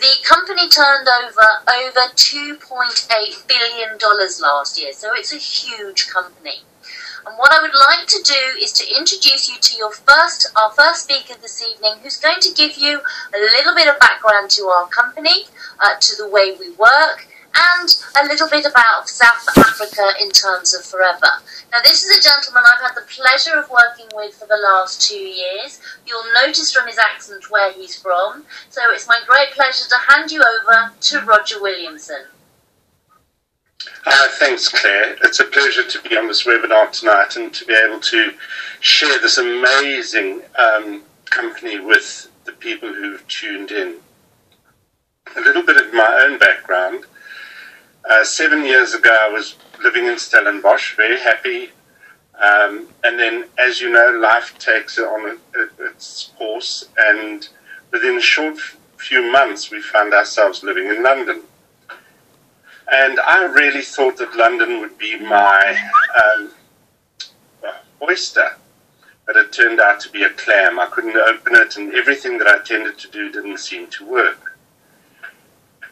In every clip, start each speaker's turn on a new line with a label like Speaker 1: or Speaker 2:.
Speaker 1: The company turned over $2.8 billion last year, so it's a huge company. And what I would like to do is to introduce you to our first speaker this evening, who's going to give you a little bit of background to our company, to the way we work, and a little bit about South Africa in terms of Forever. Now, this is a gentleman I've had the pleasure of working with for the last 2 years. You'll notice from his accent where he's from. So it's my great pleasure to hand you over to Roger Williamson.
Speaker 2: Thanks, Claire. It's a pleasure to be on this webinar tonight and to be able to share this amazing company with the people who've tuned in. A little bit of my own background. 7 years ago, I was living in Stellenbosch, very happy. And then, as you know, life takes it on its course. And within a short few months, we found ourselves living in London. And I really thought that London would be my oyster. But it turned out to be a clam. I couldn't open it, and everything that I tended to do didn't seem to work.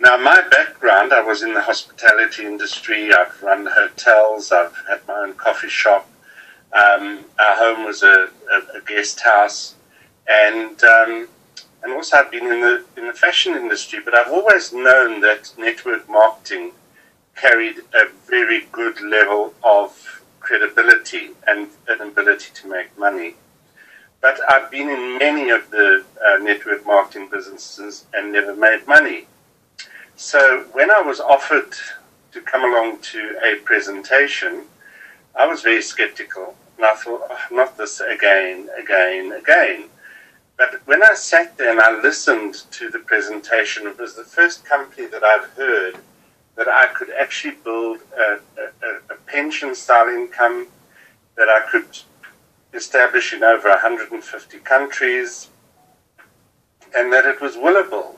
Speaker 2: Now, my background, I was in the hospitality industry. I've run hotels. I've had my own coffee shop. Our home was a guest house. And also I've been in the fashion industry. But I've always known that network marketing carried a very good level of credibility and an ability to make money. But I've been in many of the network marketing businesses and never made money. So when I was offered to come along to a presentation, I was very skeptical. And I thought, oh, not this again. But when I sat there and I listened to the presentation, it was the first company that I'd heard that I could actually build a pension-style income, that I could establish in over 150 countries, and that it was willable.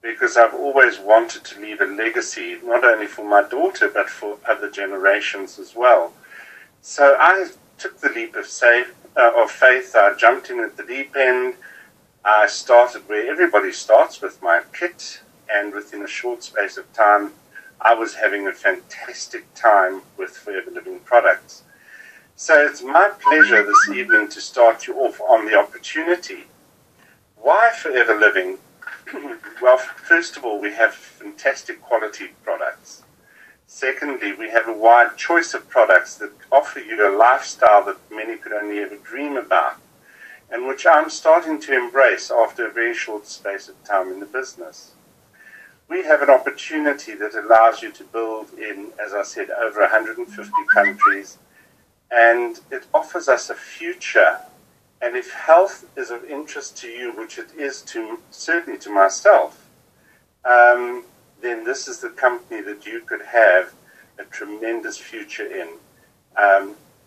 Speaker 2: Because I've always wanted to leave a legacy, not only for my daughter, but for other generations as well. So I took the leap of faith. I jumped in at the deep end. I started where everybody starts, with my kit, and within a short space of time, I was having a fantastic time with Forever Living products. So it's my pleasure this evening to start you off on the opportunity. Why Forever Living? Well, first of all, we have fantastic quality products. Secondly, we have a wide choice of products that offer you a lifestyle that many could only ever dream about, and which I'm starting to embrace after a very short space of time in the business. We have an opportunity that allows you to build in, as I said, over 150 countries, and it offers us a future. And if health is of interest to you, which it is certainly to myself, then this is the company that you could have a tremendous future in.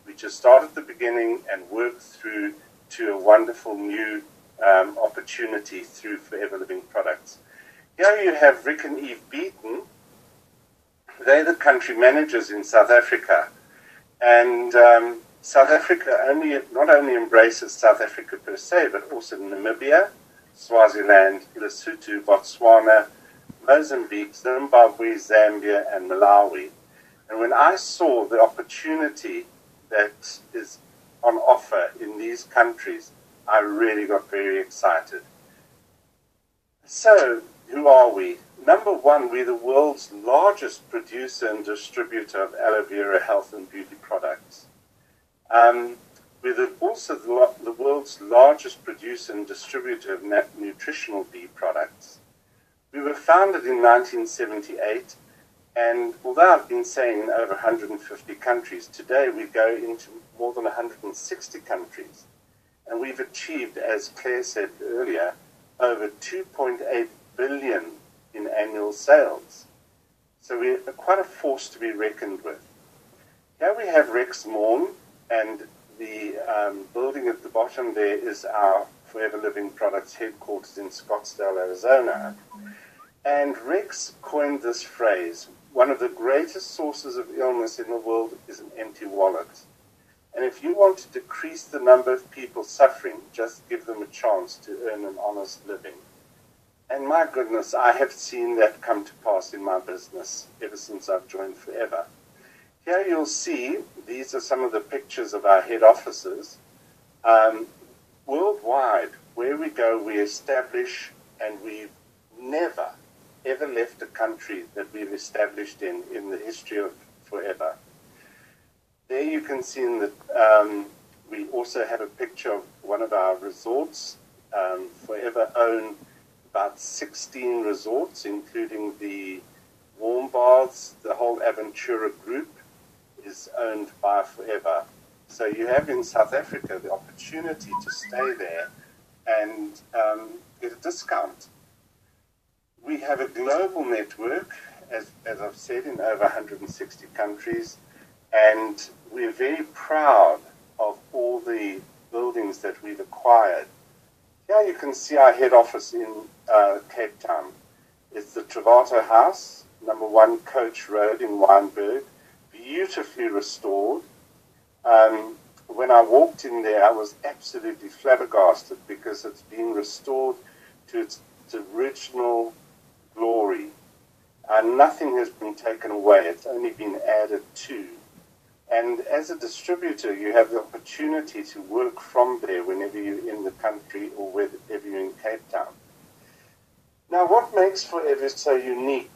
Speaker 2: We just start at the beginning and work through to a wonderful new opportunity through Forever Living products. Here you have Rick and Eve Beaton. They're the country managers in South Africa. And South Africa not only embraces South Africa per se, but also Namibia, Swaziland, Lesotho, Botswana, Mozambique, Zimbabwe, Zambia, and Malawi. And when I saw the opportunity that is on offer in these countries, I really got very excited. So, who are we? Number one, we're the world's largest producer and distributor of aloe vera health and beauty products. We're also the world's largest producer and distributor of nutritional bee products. We were founded in 1978, and although I've been saying in over 150 countries, today we go into more than 160 countries. And we've achieved, as Claire said earlier, over 2.8 billion in annual sales. So we're quite a force to be reckoned with. Here we have Rex Morn, and the building at the bottom there is our Forever Living Products headquarters in Scottsdale, Arizona. And Rex coined this phrase: one of the greatest sources of illness in the world is an empty wallet. And if you want to decrease the number of people suffering, just give them a chance to earn an honest living. And my goodness, I have seen that come to pass in my business ever since I've joined Forever. Here you'll see, these are some of the pictures of our head offices. Worldwide, where we go, we establish, and we've never, ever left a country that we've established in the history of Forever. There you can see in the, we also have a picture of one of our resorts. Forever own about 16 resorts, including the warm baths. The whole Aventura group is owned by Forever. So you have in South Africa the opportunity to stay there and get a discount. We have a global network, as I've said, in over 160 countries, and we're very proud of all the buildings that we've acquired. Here you can see our head office in Cape Town. It's the Travato House, number 1 Coach Road in Wynberg, beautifully restored. When I walked in there, I was absolutely flabbergasted because it's been restored to its original glory. Nothing has been taken away. It's only been added to. And as a distributor, you have the opportunity to work from there whenever you're in the country or wherever you're in Cape Town. Now, what makes Forever so unique?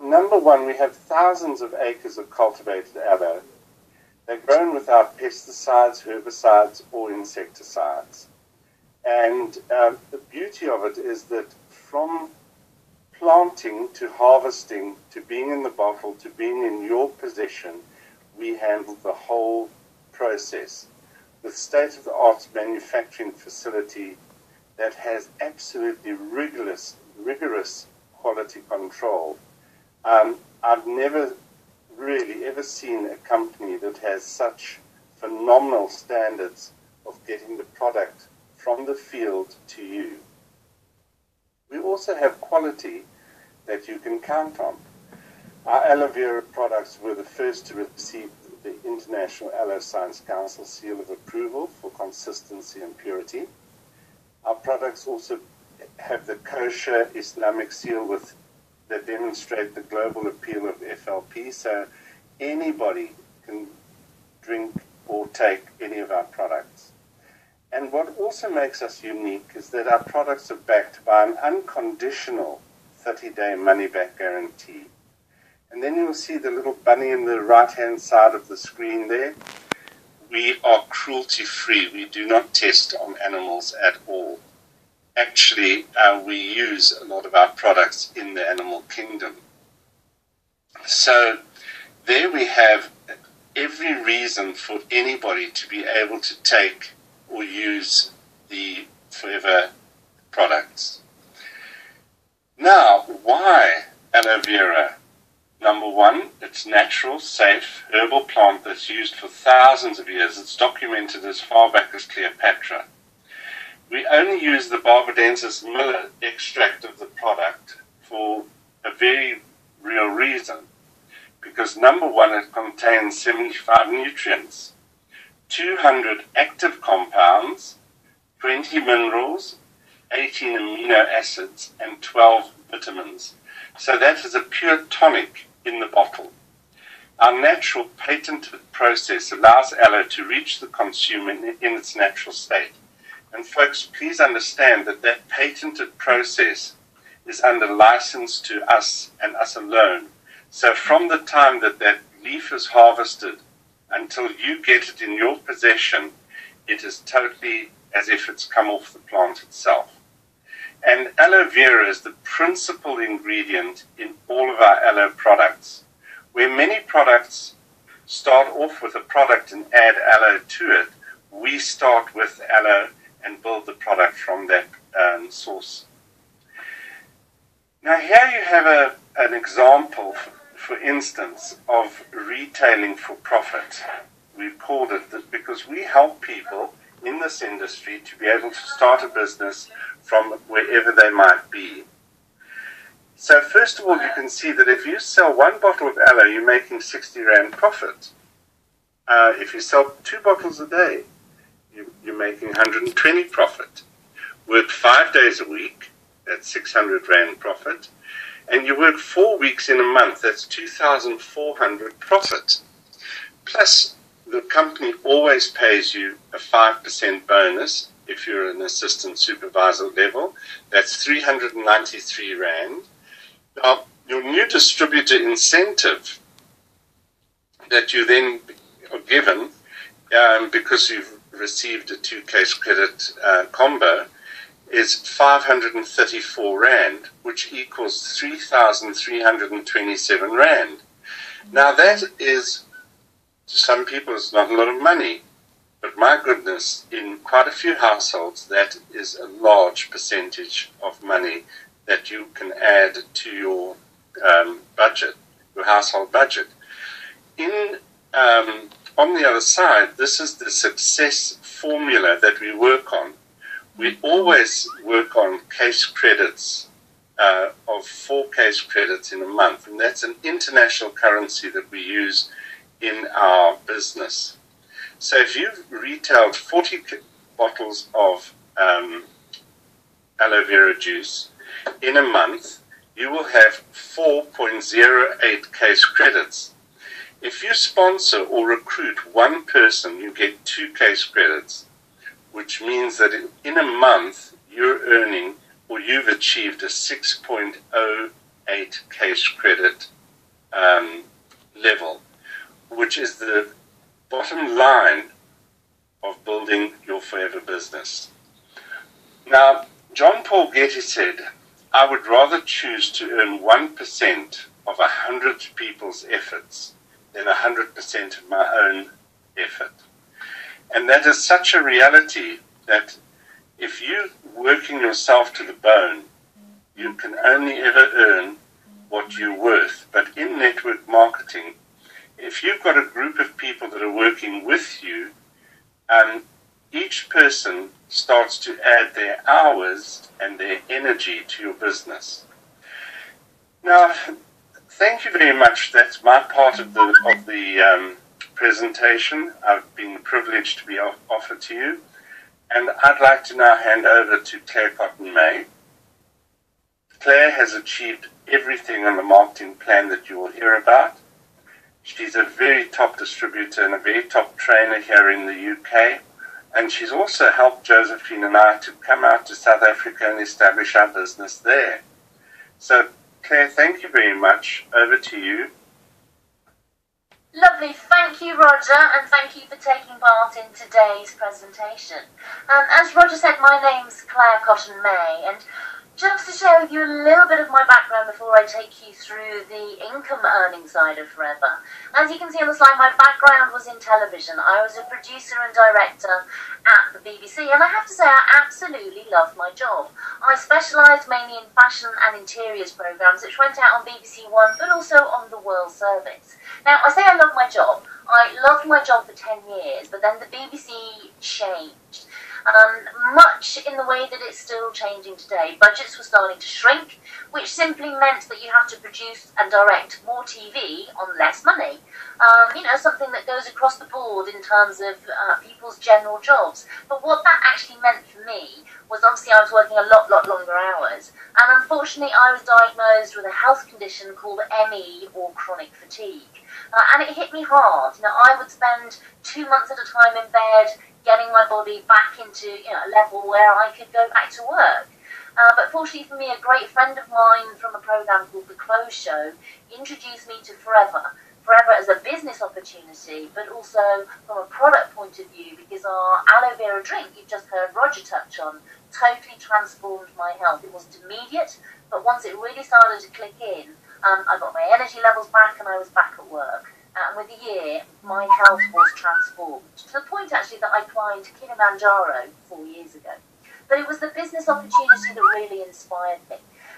Speaker 2: Number 1, we have thousands of acres of cultivated aloe. They're grown without pesticides, herbicides, or insecticides. And the beauty of it is that from planting to harvesting to being in the bottle to being in your possession, we handle the whole process with state-of-the-art manufacturing facility that has absolutely rigorous quality control. I've never really ever seen a company that has such phenomenal standards of getting the product from the field to you. We also have quality that you can count on. Our aloe vera products were the first to receive the International Aloe Science Council seal of approval for consistency and purity. Our products also have the kosher Islamic seal that demonstrate the global appeal of FLP, so anybody can drink or take any of our products. And what also makes us unique is that our products are backed by an unconditional 30-day money-back guarantee. And then you'll see the little bunny in the right-hand side of the screen there. We are cruelty-free. We do not test on animals at all. Actually, we use a lot of our products in the animal kingdom. So there we have every reason for anybody to be able to take or use the Forever products. Now, why aloe vera? Number 1, it's natural, safe, herbal plant that's used for thousands of years. It's documented as far back as Cleopatra. We only use the barbadensis miller extract of the product for a very real reason. Because number 1, it contains 75 nutrients, 200 active compounds, 20 minerals, 18 amino acids, and 12 vitamins. So that is a pure tonic in the bottle. Our natural patented process allows aloe to reach the consumer in its natural state. And folks, please understand that that patented process is under license to us and us alone. So from the time that that leaf is harvested until you get it in your possession, it is totally as if it's come off the plant itself. And aloe vera is the principal ingredient in all of our aloe products. Where many products start off with a product and add aloe to it, we start with aloe and build the product from that source. Now here you have an example, for instance, of retailing for profit. We've called it that because we help people in this industry to be able to start a business from wherever they might be. So first of all, you can see that if you sell 1 bottle of aloe, you're making 60 Rand profit. If you sell 2 bottles a day, you're making 120 profit. Work 5 days a week, at 600 Rand profit, and you work 4 weeks in a month, that's 2,400 profit. Plus, the company always pays you a 5% bonus if you're an assistant supervisor level. That's 393 Rand. Now, your new distributor incentive that you then are given because you've received a 2-case credit combo is 534 Rand, which equals 3,327 Rand. Now that is, to some people, it's not a lot of money, but my goodness, in quite a few households, that is a large percentage of money that you can add to your budget, your household budget. On the other side, this is the success formula that we work on. We always work on case credits of 4 case credits in a month, and that's an international currency that we use in our business. So if you've retailed 40 bottles of aloe vera juice in a month, you will have 4.08 case credits. If you sponsor or recruit one person, you get 2 case credits, which means that in a month you're earning, or you've achieved, a 6.08 case credit level, which is the bottom line of building your forever business. Now, John Paul Getty said, I would rather choose to earn 1% of 100 people's efforts than 100% of my own effort. And that is such a reality that if you're working yourself to the bone, you can only ever earn what you're worth. But in network marketing, if you've got a group of people that are working with you, each person starts to add their hours and their energy to your business. Now, thank you very much. That's my part of the presentation. I've been privileged to be offered to you. And I'd like to now hand over to Claire Cotton-May. Claire has achieved everything on the marketing plan that you will hear about. She's a very top distributor and a very top trainer here in the UK. And she's also helped Josephine and I to come out to South Africa and establish our business there. So, Claire, thank you very much. Over to you.
Speaker 1: Lovely, thank you, Roger, and thank you for taking part in today's presentation. As Roger said, my name's Claire Cotton-May, and just to share with you a little bit of my background before I take you through the income earning side of Forever. As you can see on the slide, my background was in television. I was a producer and director at the BBC, and I have to say I absolutely loved my job. I specialised mainly in fashion and interiors programmes, which went out on BBC One, but also on the World Service. Now, I say I love my job. I loved my job for 10 years, but then the BBC changed. Much in the way that it's still changing today. Budgets were starting to shrink, which simply meant that you have to produce and direct more TV on less money. Something that goes across the board in terms of people's general jobs. But what that actually meant for me was, obviously I was working a lot longer hours, and unfortunately I was diagnosed with a health condition called ME, or chronic fatigue. And it hit me hard. I would spend 2 months at a time in bed, getting my body back into a level where I could go back to work. But fortunately for me, a great friend of mine from a program called The Clothes Show introduced me to Forever. Forever as a business opportunity, but also from a product point of view, because our aloe vera drink, you've just heard Roger touch on, totally transformed my health. It wasn't immediate, but once it really started to click in, I got my energy levels back and I was back at work. And with a year, my health was transformed, to the point actually that I climbed Kilimanjaro 4 years ago. But it was the business opportunity that really inspired me.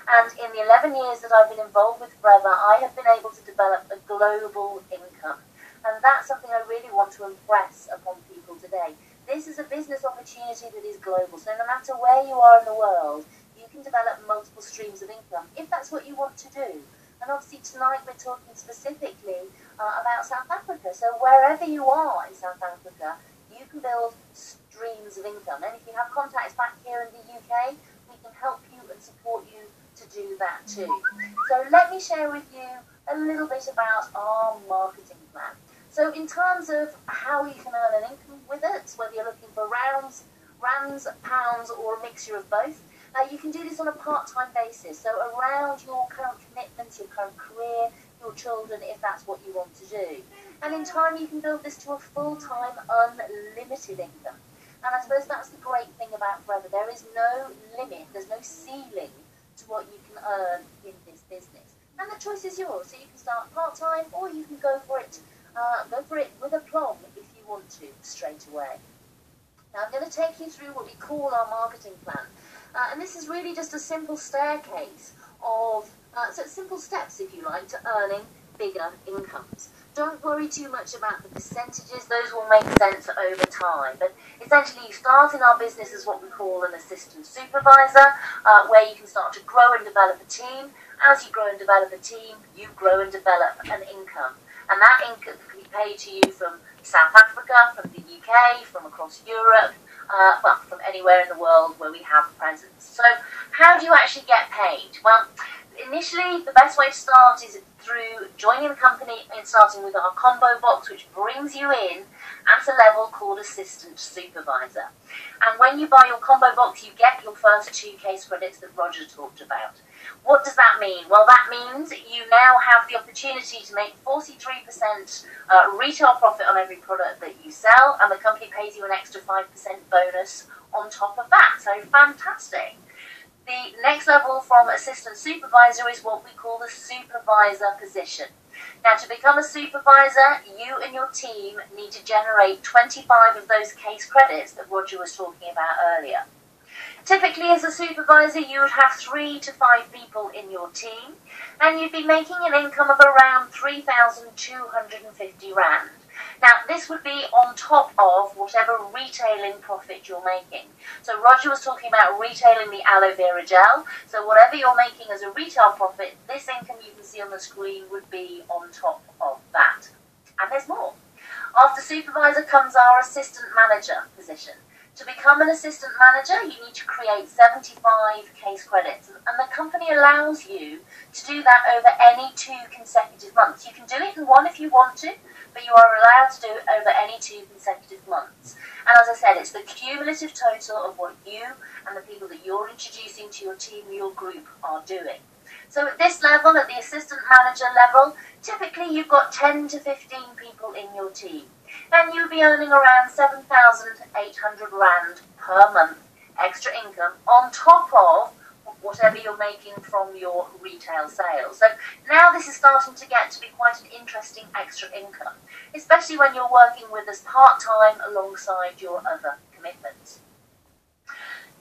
Speaker 1: And in the 11 years that I've been involved with Forever, I have been able to develop a global income. And that's something I really want to impress upon people today. This is a business opportunity that is global. So no matter where you are in the world, you can develop multiple streams of income, if that's what you want to do. And obviously tonight we're talking specifically about South Africa. So wherever you are in South Africa, you can build streams of income. And if you have contacts back here in the UK, we can help you and support that too. So let me share with you a little bit about our marketing plan. So in terms of how you can earn an income with it, whether you're looking for rands, pounds, or a mixture of both, you can do this on a part-time basis. So around your current commitments, your current career, your children, if that's what you want to do. And in time, you can build this to a full-time, unlimited income. And I suppose that's the great thing about Forever. There is no limit, there's no ceiling to what you can earn in this business. And the choice is yours. So you can start part-time, or you can go for it with aplomb if you want to, straight away. Now I'm going to take you through what we call our marketing plan. And this is really just a simple staircase of, so simple steps, if you like, to earning bigger incomes. Don't worry too much about the percentages, those will make sense over time. But essentially you start in our business as what we call an assistant supervisor, where you can start to grow and develop a team. As you grow and develop a team, you grow and develop an income. And that income can be paid to you from South Africa, from the UK, from across Europe, well, from anywhere in the world where we have a presence. So how do you actually get paid? Well, initially the best way to start is through joining the company and starting with our combo box, which brings you in at a level called assistant supervisor. And when you buy your combo box, you get your first 2 case credits that Roger talked about. What does that mean? Well, that means you now have the opportunity to make 43% retail profit on every product that you sell, and the company pays you an extra 5% bonus on top of that. So fantastic. The next level from assistant supervisor is what we call the supervisor position. Now, to become a supervisor, you and your team need to generate 25 of those case credits that Roger was talking about earlier. Typically, as a supervisor, you would have 3 to 5 people in your team, and you'd be making an income of around 3,250 rand. Now, this would be on top of whatever retailing profit you're making. So Roger was talking about retailing the aloe vera gel. So whatever you're making as a retail profit, this income you can see on the screen would be on top of that. And there's more. After supervisor comes our assistant manager position. To become an assistant manager, you need to create 75 case credits, and the company allows you to do that over any 2 consecutive months. You can do it in one if you want to, but you are allowed to do it over any 2 consecutive months. And as I said, it's the cumulative total of what you and the people that you're introducing to your team, your group, are doing. So at this level, at the assistant manager level, typically you've got 10 to 15 people in your team. And you'll be earning around 7,800 rand per month extra income on top of whatever you're making from your retail sales. So now this is starting to get to be quite an interesting extra income, especially when you're working with us part-time alongside your other commitments.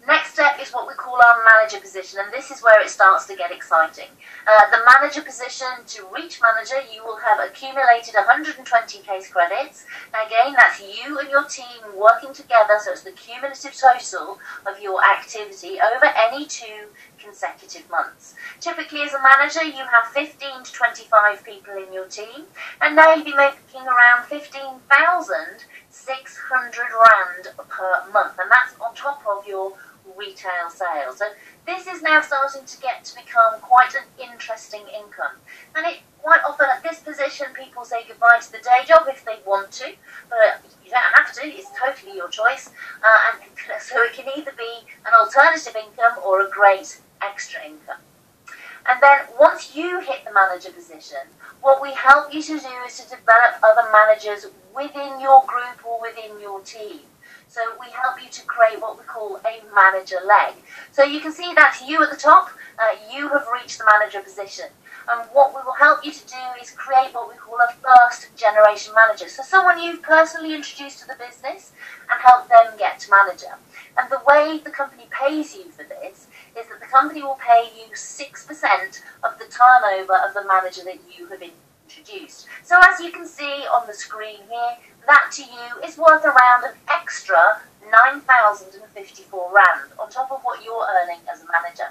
Speaker 1: Next step is what we call our manager position, and this is where it starts to get exciting. The manager position, to reach manager, you will have accumulated 120 case credits. Now again, that's you and your team working together, so it's the cumulative total of your activity over any 2 consecutive months. Typically as a manager, you have 15 to 25 people in your team, and now you'll be making around 15,600 rand per month, and that's on top of your retail sales. So this is now starting to get to become quite an interesting income, and it quite often at this position people say goodbye to the day job if they want to, but you don't have to, it's totally your choice, and so it can either be an alternative income or a great extra income. And then once you hit the manager position, what we help you to do is to develop other managers within your group or within your team. So we help you to create what we call a manager leg. So you can see that's you at the top, you have reached the manager position. And what we will help you to do is create what we call a first generation manager. So someone you've personally introduced to the business and help them get to manager. And the way the company pays you for this is that the company will pay you 6% of the turnover of the manager that you have introduced. So as you can see on the screen here, that to you is worth around an extra 9,054 rand on top of what you're earning as a manager.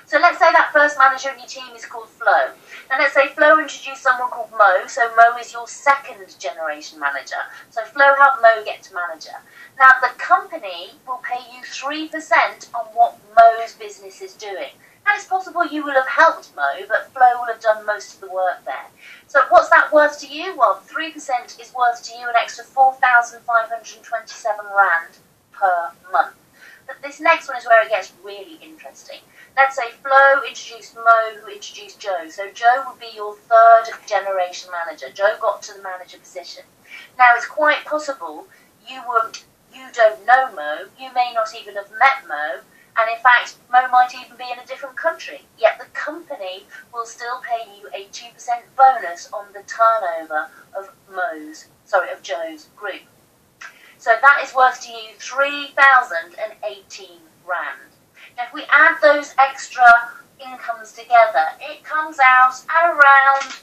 Speaker 1: So let's say that first manager in your team is called Flo. And let's say Flo introduced someone called Mo, so Mo is your second generation manager. So Flo helped Mo get to manager. Now the company will pay you 3% on what Mo's business is doing. And it's possible you will have helped Mo, but Flo will have done most of the work there. So what's that worth to you? Well, 3% is worth to you an extra 4,527 Rand per month. But this next one is where it gets really interesting. Let's say Flo introduced Mo, who introduced Joe. So Joe would be your third generation manager. Joe got to the manager position. Now it's quite possible you don't know Mo, you may not even have met Mo, and in fact Mo might even be in a different country. Yet the company will still pay you a 2% bonus on the turnover of Joe's group. So that is worth to you 3,018 Rand. Now if we add those extra incomes together, it comes out at around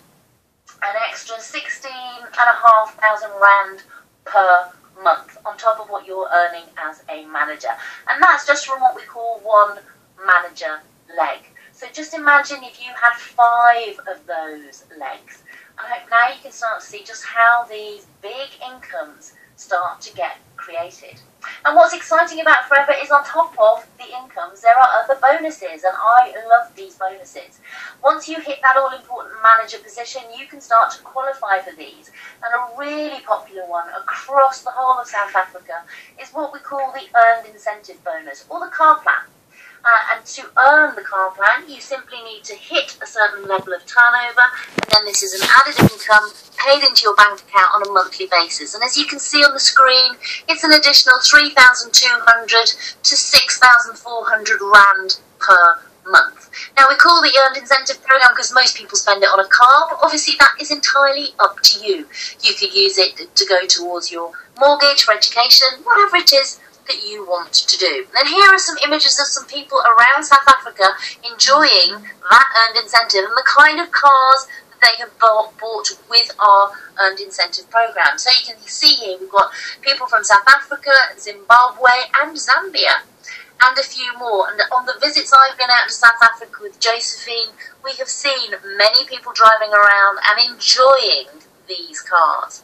Speaker 1: an extra 16,500 Rand per month on top of what you're earning as a manager. And that's just from what we call one manager leg. So just imagine if you had 5 of those legs. I hope now you can start to see just how these big incomes start to get created. And what's exciting about Forever is on top of the incomes, there are other bonuses, and I love these bonuses. Once you hit that all-important manager position, you can start to qualify for these. And a really popular one across the whole of South Africa is what we call the Earned Incentive Bonus, or the car plan. And to earn the car plan, you simply need to hit a certain level of turnover, and then this is an added income paid into your bank account on a monthly basis. And as you can see on the screen, it's an additional 3,200 to 6,400 Rand per month. Now we call the Earned Incentive Program because most people spend it on a car, but obviously that is entirely up to you. You could use it to go towards your mortgage, for education, whatever it is that you want to do. And here are some images of some people around South Africa enjoying that earned incentive and the kind of cars that they have bought with our earned incentive program. So you can see here we've got people from South Africa, Zimbabwe and Zambia, and a few more. And on the visits I've been out to South Africa with Josephine, we have seen many people driving around and enjoying these cars.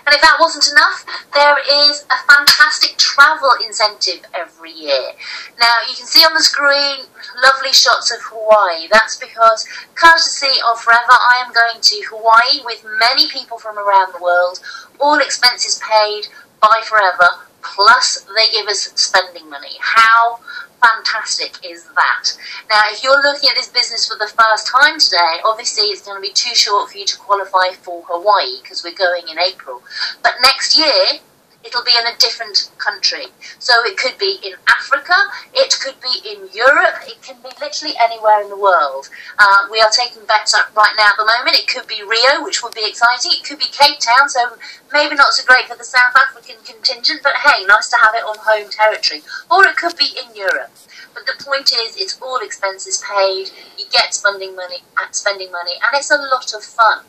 Speaker 1: And if that wasn't enough, there is a fantastic travel incentive every year. Now, you can see on the screen lovely shots of Hawaii. That's because, courtesy of Forever, I am going to Hawaii with many people from around the world, all expenses paid by Forever, plus they give us spending money. How fantastic is that? Now, if you're looking at this business for the first time today, obviously it's going to be too short for you to qualify for Hawaii because we're going in April. But next year, it'll be in a different country. So it could be in Africa, it could be in Europe, it can be literally anywhere in the world. We are taking bets up right now at the moment. It could be Rio, which would be exciting. It could be Cape Town, so maybe not so great for the South African contingent, but hey, nice to have it on home territory. Or it could be in Europe. But the point is, it's all expenses paid, you get spending money, and it's a lot of fun.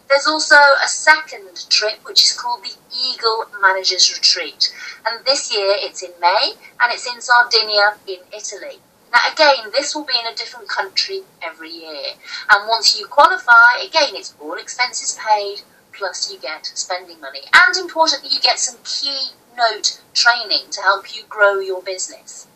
Speaker 1: There's also a second trip which is called the Eagle Managers Retreat, and this year it's in May and it's in Sardinia in Italy. Now again, this will be in a different country every year, and once you qualify, again it's all expenses paid plus you get spending money, and importantly you get some keynote training to help you grow your business.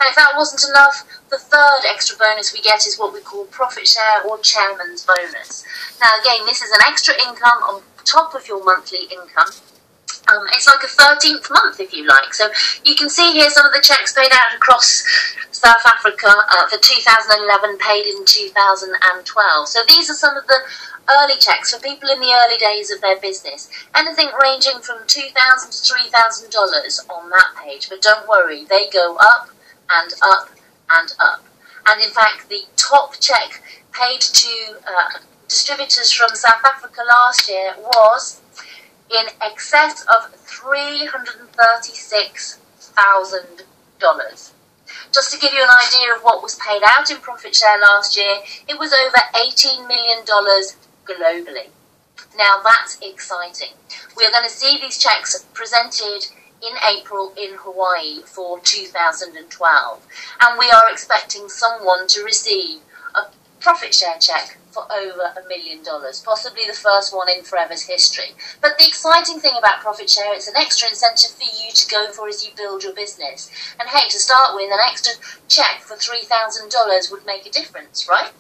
Speaker 1: And if that wasn't enough, the third extra bonus we get is what we call profit share or chairman's bonus. Now again, this is an extra income on top of your monthly income. It's like a 13th month, if you like. So you can see here some of the checks paid out across South Africa for 2011, paid in 2012. So these are some of the early checks for people in the early days of their business. Anything ranging from $2,000 to $3,000 on that page. But don't worry, they go up and up and up. And in fact, the top check paid to distributors from South Africa last year was in excess of $336,000. Just to give you an idea of what was paid out in profit share last year, it was over $18 million globally. Now that's exciting. We're going to see these checks presented in April in Hawaii for 2012, and we are expecting someone to receive a profit share check for over $1 million, possibly the first one in Forever's history. But the exciting thing about profit share, it's an extra incentive for you to go for as you build your business. And hey, to start with, an extra check for $3,000 would make a difference, right?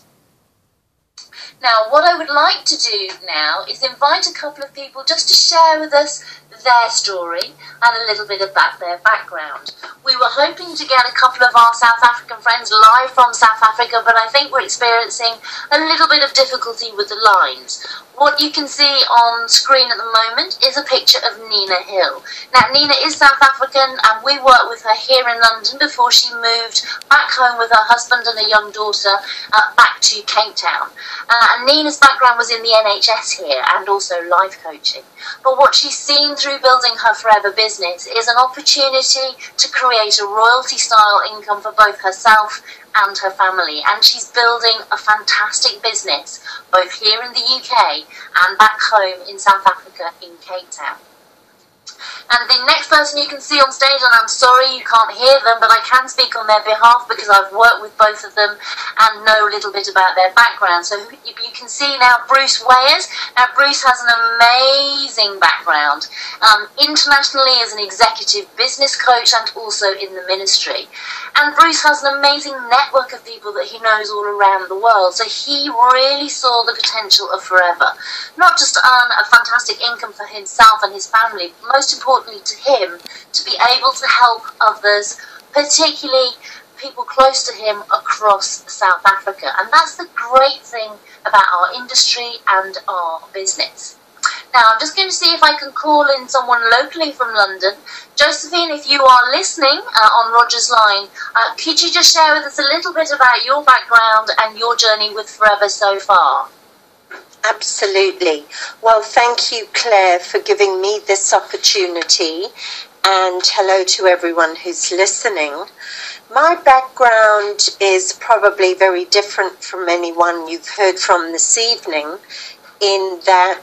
Speaker 1: Now, what I would like to do now is invite a couple of people just to share with us their story and a little bit about their background. We were hoping to get a couple of our South African friends live from South Africa, but I think we're experiencing a little bit of difficulty with the lines. What you can see on screen at the moment is a picture of Nina Hill. Now, Nina is South African, and we worked with her here in London before she moved back home with her husband and a young daughter back to Cape Town. And Nina's background was in the NHS here and also life coaching. But what she's seen through building her Forever business is an opportunity to create a royalty-style income for both herself and her family. And she's building a fantastic business, both here in the UK and back home in South Africa in Cape Town. And the next person you can see on stage, and I'm sorry you can't hear them, but I can speak on their behalf because I've worked with both of them and know a little bit about their background. So you can see now Bruce Wayers. Now Bruce has an amazing background, internationally as an executive business coach and also in the ministry. And Bruce has an amazing network of people that he knows all around the world. So he really saw the potential of Forever. Not just to earn a fantastic income for himself and his family, but most importantly to him, to be able to help others, particularly people close to him across South Africa. And that's the great thing about our industry and our business. Now, I'm just going to see if I can call in someone locally from London. Josephine, if you are listening on Roger's line, could you just share with us a little bit about your background and your journey with Forever so far?
Speaker 3: Absolutely. Well, thank you, Claire, for giving me this opportunity, and hello to everyone who's listening. My background is probably very different from anyone you've heard from this evening, in that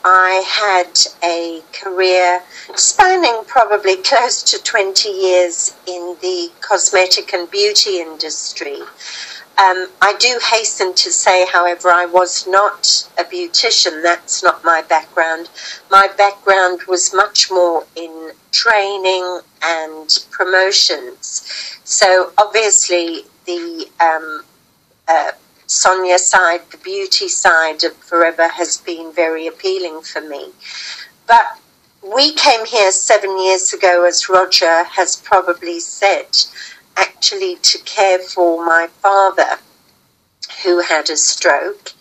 Speaker 3: I had a career spanning probably close to 20 years in the cosmetic and beauty industry. I do hasten to say, however, I was not a beautician. That's not my background. My background was much more in training and promotions. So obviously the Sonia side, the beauty side of Forever has been very appealing for me. But we came here 7 years ago, as Roger has probably said, actually to care for my father, who had a stroke.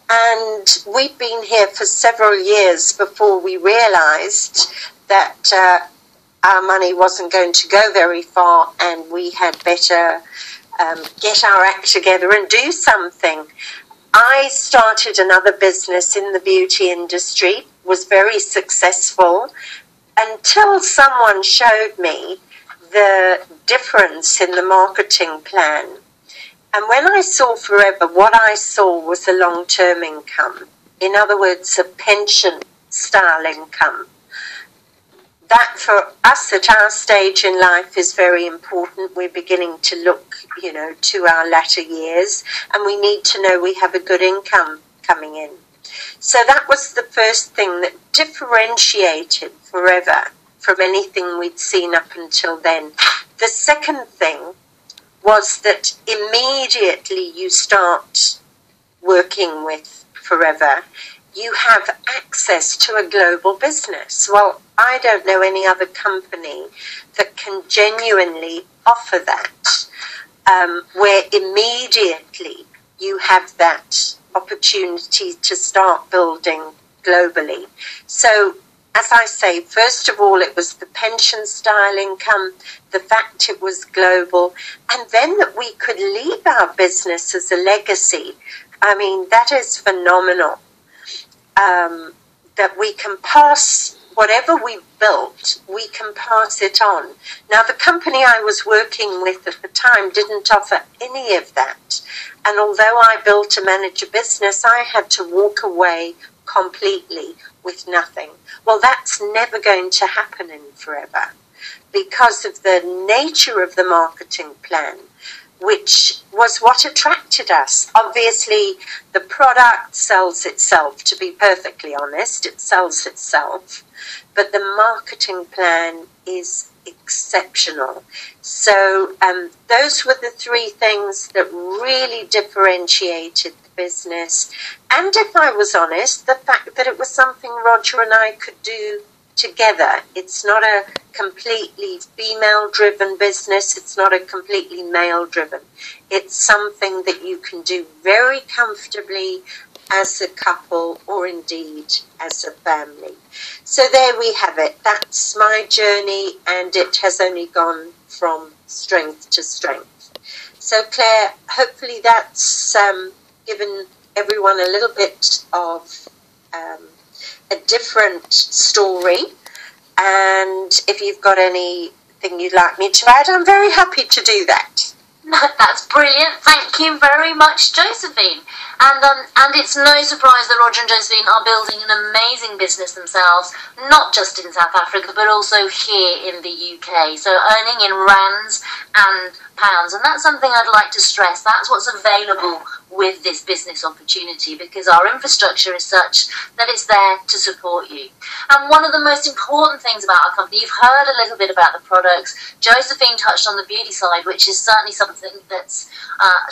Speaker 3: And we'd been here for several years before we realized that our money wasn't going to go very far, and we had better get our act together and do something. I started another business in the beauty industry, was very successful, until someone showed me the difference in the marketing plan. And when I saw Forever, what I saw was a long-term income. In other words, a pension-style income. That for us at our stage in life is very important. We're beginning to look, to our latter years, and we need to know we have a good income coming in. So that was the first thing that differentiated Forever from anything we'd seen up until then. The second thing was that immediately you start working with Forever, you have access to a global business. Well, I don't know any other company that can genuinely offer that, where immediately you have that opportunity to start building globally. So, as I say, first of all, it was the pension style income, the fact it was global, and then that we could leave our business as a legacy. I mean, that is phenomenal. That we can pass whatever we've built, we can pass it on. Now, the company I was working with at the time didn't offer any of that. And although I built a manager business, I had to walk away completely with nothing. Well, that's never going to happen in Forever because of the nature of the marketing plan. which was what attracted us. Obviously, the product sells itself, to be perfectly honest, it sells itself, but the marketing plan is exceptional. So those were the three things that really differentiated the business. And if I was honest, the fact that it was something Roger and I could do together. It's not a completely female-driven business. It's not a completely male-driven. It's something that you can do very comfortably as a couple or indeed as a family. So there we have it. That's my journey, and it has only gone from strength to strength. So Claire, hopefully that's given everyone a little bit of a different story, and if you've got anything you'd like me to add, I'm very happy to do that.
Speaker 1: That's brilliant. Thank you very much, Josephine. And it's no surprise that Roger and Josephine are building an amazing business themselves, not just in South Africa, but also here in the UK. So earning in rands and pounds. And that's something I'd like to stress. That's what's available with this business opportunity, because our infrastructure is such that it's there to support you. And one of the most important things about our company, you've heard a little bit about the products. Josephine touched on the beauty side, which is certainly something that's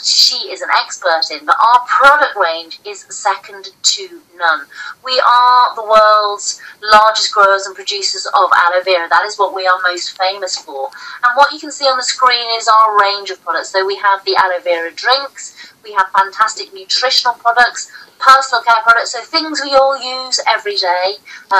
Speaker 1: she is an expert in, but our product range is second to none. We are the world's largest growers and producers of aloe vera. That is what we are most famous for. And what you can see on the screen is our range of products. So we have the aloe vera drinks, we have fantastic nutritional products, personal care products, so things we all use every day,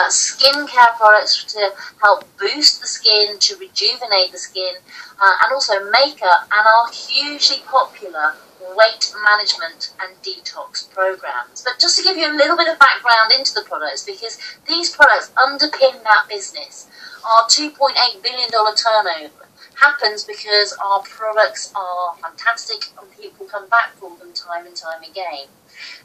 Speaker 1: skin care products to help boost the skin, to rejuvenate the skin, and also makeup, and our hugely popular weight management and detox programs. But just to give you a little bit of background into the products, because these products underpin that business. Our $2.8 billion turnover happens because our products are fantastic and people come back for them time and time again.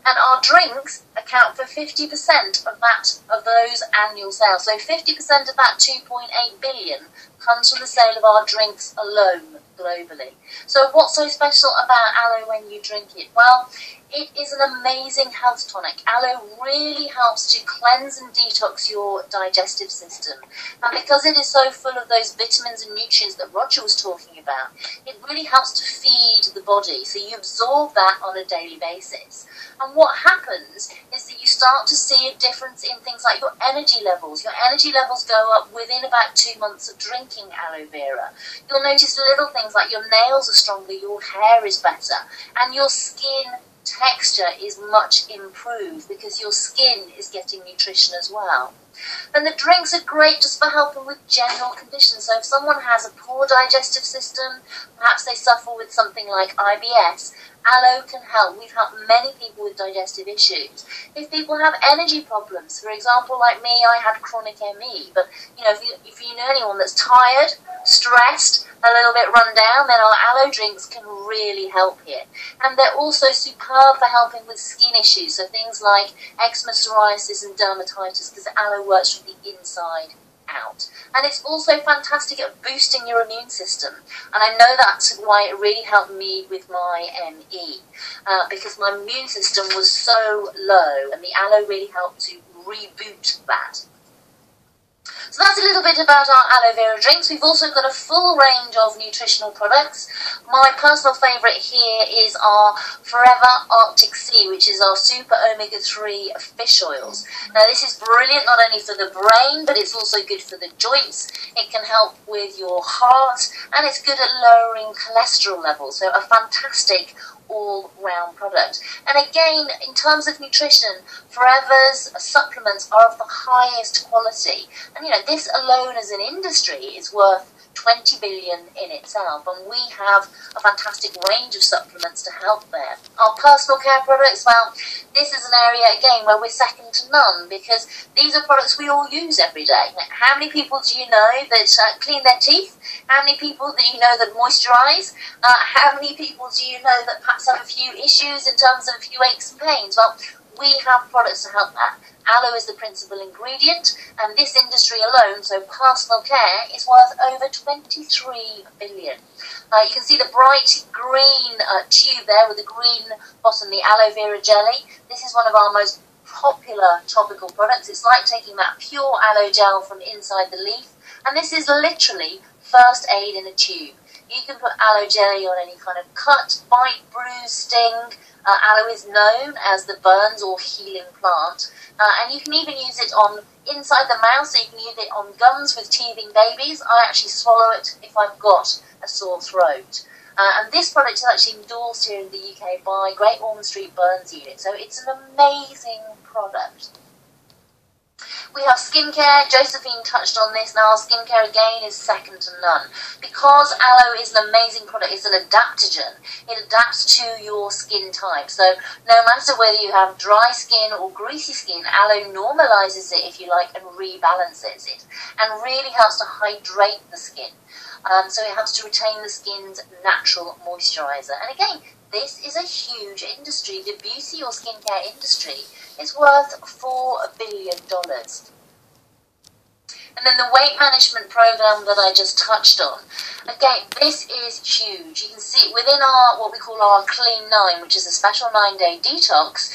Speaker 1: And our drinks account for 50% of those annual sales. So 50% of that 2.8 billion comes from the sale of our drinks alone globally. So what's so special about aloe when you drink it? Well, it is an amazing health tonic. Aloe really helps to cleanse and detox your digestive system. And because it is so full of those vitamins and nutrients that Roger was talking about, it really helps to feed the body. So you absorb that on a daily basis. And what happens is that you start to see a difference in things like your energy levels. Your energy levels go up within about 2 months of drinking aloe vera. You'll notice little things like your nails are stronger, your hair is better, and your skin texture is much improved because your skin is getting nutrition as well. And the drinks are great just for helping with general conditions. So if someone has a poor digestive system, perhaps they suffer with something like IBS, aloe can help. We've helped many people with digestive issues. If people have energy problems, for example, like me, I had chronic ME, but you know, if you know anyone that's tired, stressed, a little bit run down, then our aloe drinks can really help here. And they're also superb for helping with skin issues, so things like eczema, psoriasis and dermatitis, because aloe works from the inside out. And it's also fantastic at boosting your immune system, and I know that's why it really helped me with my ME, because my immune system was so low, and the aloe really helped to reboot that. So that's a little bit about our aloe vera drinks. We've also got a full range of nutritional products. My personal favourite here is our Forever Arctic Sea, which is our super omega-3 fish oils. Now this is brilliant not only for the brain, but it's also good for the joints. It can help with your heart, and it's good at lowering cholesterol levels. So a fantastic all-round product. And again, in terms of nutrition, Forever's supplements are of the highest quality. And you know, this alone as an industry is worth 20 billion in itself, and we have a fantastic range of supplements to help there. Our personal care products, well, this is an area again where we're second to none, because these are products we all use every day. Like, how many people do you know that clean their teeth? How many people do you know that moisturize? How many people do you know that perhaps have a few issues in terms of a few aches and pains? Well, we have products to help that. Aloe is the principal ingredient, and this industry alone, so personal care, is worth over 23 billion. You can see the bright green tube there with the green bottom, the aloe vera jelly. This is one of our most popular topical products. It's like taking that pure aloe gel from inside the leaf, and this is literally first aid in a tube. You can put aloe jelly on any kind of cut, bite, bruise, sting. Aloe is known as the burns or healing plant, and you can even use it on inside the mouth, so you can use it on gums with teething babies. I actually swallow it if I've got a sore throat. And this product is actually endorsed here in the UK by Great Ormond Street Burns Unit, so it's an amazing product. We have skincare. Josephine touched on this. Now, skincare again is second to none. Because aloe is an amazing product, it's an adaptogen. It adapts to your skin type. So no matter whether you have dry skin or greasy skin, aloe normalizes it, if you like, and rebalances it. And really helps to hydrate the skin. So it helps to retain the skin's natural moisturizer. And again, this is a huge industry. The beauty or skincare industry is worth $4 billion. And then the weight management program that I just touched on. Again, this is huge. You can see within our, what we call our Clean 9, which is a special 9-day detox,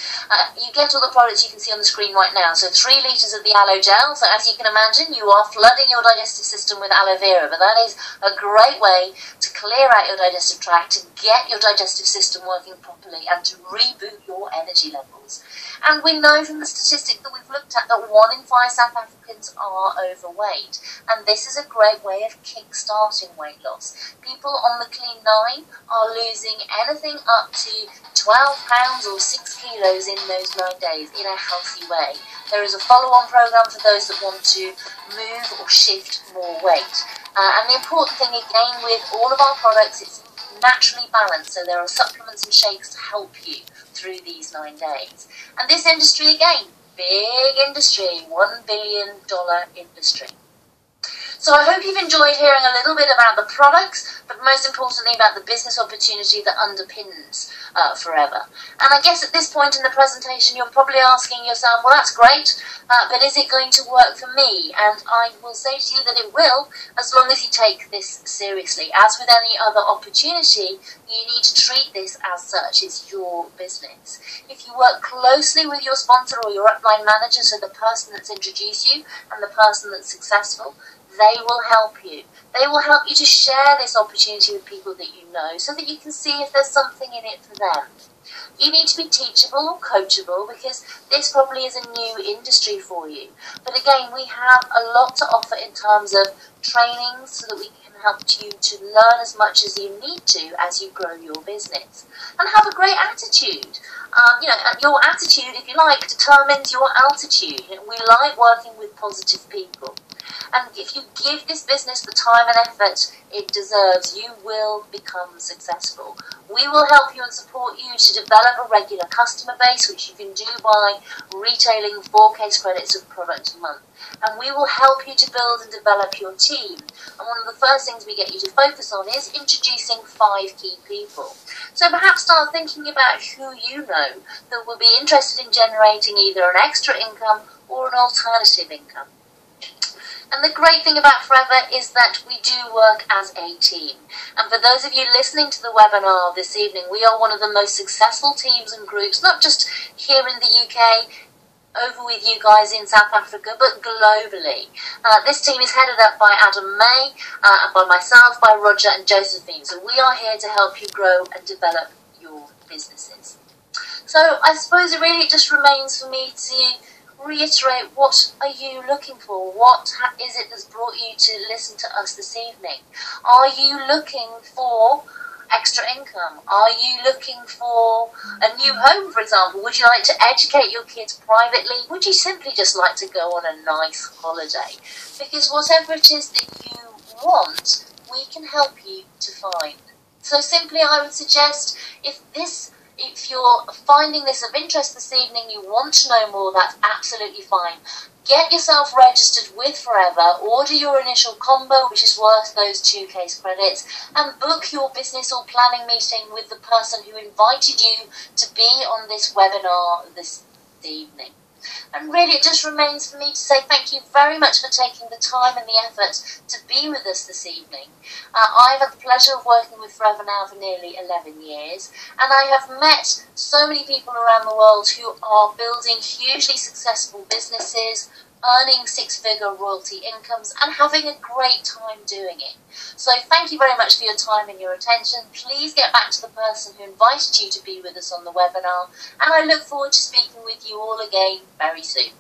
Speaker 1: you get all the products you can see on the screen right now. So 3 litres of the aloe gel. So as you can imagine, you are flooding your digestive system with aloe vera. But that is a great way to clear out your digestive tract, to get your digestive system working properly, and to reboot your energy levels. And we know from the statistic that we've looked at that 1 in 5 South Africans are overweight. And this is a great way of kick-starting weight loss. People on the Clean 9 are losing anything up to 12 pounds or 6 kilos in those 9 days in a healthy way. There is a follow-on program for those that want to move or shift more weight. And the important thing again with all of our products, it's naturally balanced, so there are supplements and shakes to help you through these 9 days. And this industry again, big industry, $1 billion industry. So I hope you've enjoyed hearing a little bit about the products, but most importantly about the business opportunity that underpins Forever. And I guess at this point in the presentation you're probably asking yourself, well, that's great, but is it going to work for me? And I will say to you that it will, as long as you take this seriously. As with any other opportunity, you need to treat this as such. It's your business. If you work closely with your sponsor or your upline manager, so the person that's introduced you and the person that's successful, they will help you. They will help you to share this opportunity with people that you know so that you can see if there's something in it for them. You need to be teachable or coachable because this probably is a new industry for you. But again, we have a lot to offer in terms of training so that we can help you to learn as much as you need to as you grow your business. And have a great attitude. Your attitude, if you like, determines your altitude. We like working with positive people. And if you give this business the time and effort it deserves, you will become successful. We will help you and support you to develop a regular customer base, which you can do by retailing 4 case credits of product a month. And we will help you to build and develop your team. And one of the first things we get you to focus on is introducing 5 key people. So perhaps start thinking about who you know that will be interested in generating either an extra income or an alternative income. And the great thing about Forever is that we do work as a team. And for those of you listening to the webinar this evening, we are one of the most successful teams and groups, not just here in the UK, over with you guys in South Africa, but globally. This team is headed up by Adam May, by myself, by Roger and Josephine. So we are here to help you grow and develop your businesses. So I suppose it really just remains for me to reiterate, what are you looking for? What is it that's brought you to listen to us this evening? Are you looking for extra income? Are you looking for a new home, for example? Would you like to educate your kids privately? Would you simply just like to go on a nice holiday? Because whatever it is that you want, we can help you to find. So simply I would suggest, if you're finding this of interest this evening, you want to know more, that's absolutely fine. Get yourself registered with Forever, order your initial combo, which is worth those 2 case credits, and book your business or planning meeting with the person who invited you to be on this webinar this evening. And really, it just remains for me to say thank you very much for taking the time and the effort to be with us this evening. I've had the pleasure of working with Forever Now for nearly 11 years, and I have met so many people around the world who are building hugely successful businesses, earning six-figure royalty incomes, and having a great time doing it. So thank you very much for your time and your attention. Please get back to the person who invited you to be with us on the webinar, and I look forward to speaking with you all again very soon.